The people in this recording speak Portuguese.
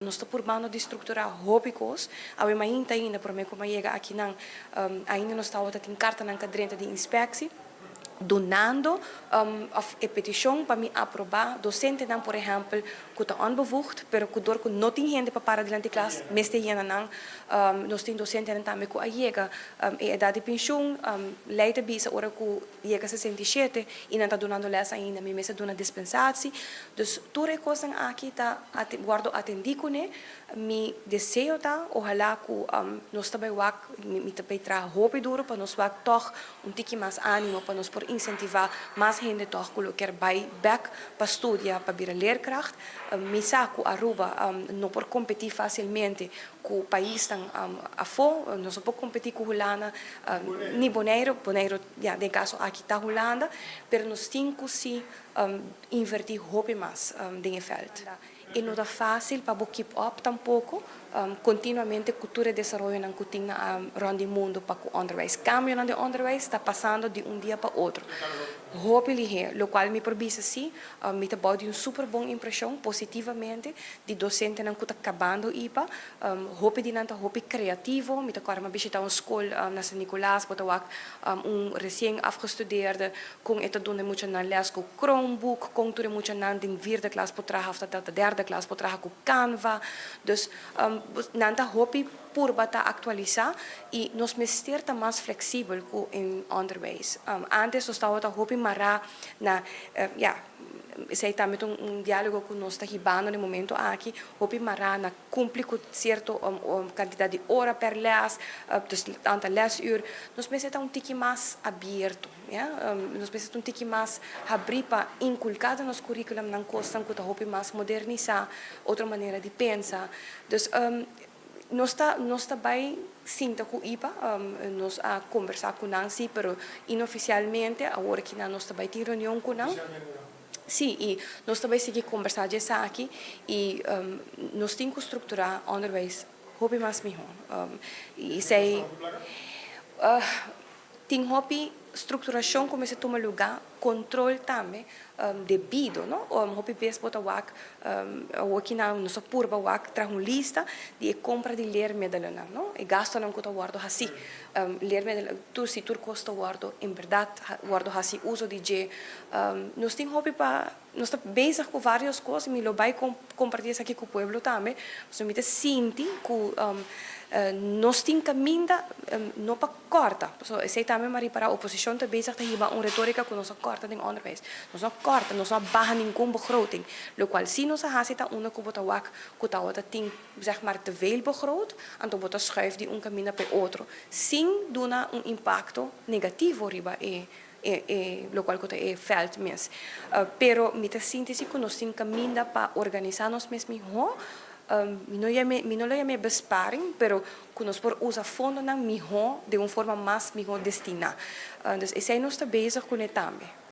nós estamos por mano de estruturar hobbycos, a we ainda por mim como chega aqui não, ainda nós estamos tendo carta na cadrenta de inspecção, donando a petição para me aprovar docente não por exemplo que está onbevoegd pero que door que não tem gente para parar diante da classe mas tem gente não nós tem docente não também que chega a idade de pensão leite bisa ora que chega 67 e não está donando les ainda me mesa dona dispensação dus toda coisa aqui tá guardo atendido né mi desejo tá ojalá que nós também me também tra hope duro para nós toch tique mais ânimo para nós por incentivar mais gente toch colocar bij back para estudar para vir leerkracht mi saco Aruba não por competir facilmente com o país tão afo não só por competir com Holanda nem Bonaire ja de caso aqui tá Holanda pero nós temos que invertir hope mais em veld e não é fácil para keep up tampouco continuamente cultura de desenvolvimento na kuting rond o mundo para o onderwijs cambio no onderwijs está passando de dia para outro hope lihe lo qual me provisa sim me te boude super boa impressão positivamente de docente não está acabando ipa hope de nanta hope criativo me te quero uma visita uma escola na San Nicolás para recém afgestudeerde com eta doen moet na les com Chromebook com tudo moet na de vierde klas para trás até a derde klas para trás com Canva dus nanta hope por bata actualizar e nos mester tá mais flexível com em onderwijs antes nós estava tá hope mara na sei também diálogo com nós está ribando no momento aqui hope mara na cumprir com certo quantidade de hora per les dus aantal lesuur nós precisa tique mais aberto nós precisa tique mais abrir para inculcar nos currículum não costa que tá hope mais modernizar outra maneira de pensar dus nós está bem sinta com IPA nós a conversar com Nancy pero inoficialmente agora que nós está bem ter reunião com não sim e nós também seguir conversar já aqui e nós temos que estruturar onderwijs hobby mais melhor e sei tem hobby estruturação começa a tomar lugar controle também devido não hobby best bota wak aqui na nossa purba wak traz lista de compra de ler medalhão não e gasto não custa guardo assim ler medalhão tu se tu custa guardo em verdade guardo assim uso de je nós tem hobby para nós está bezig com várias coisas me lo vai compartilhar aqui com o povo também nós me sente que nós temos caminho não para corta sei também mas para a oposição está bezig te hiba retórica que nós corta em onderwijs nós não corta nós não barra nenhum begroting lo qual se nós hasita una que bota wak que tá outra tem zeg maar te veel begroot então bota schuif de caminho para outro sem dar impacto negativo riba lo qual é felt mes pero me te sinto que nós temos caminho para organizar nós mesmos não é minha besparing, pero que nós por usar fundo na melhor de uma forma mais melhor destinada. Então, esse aí nós está bezig com ele também.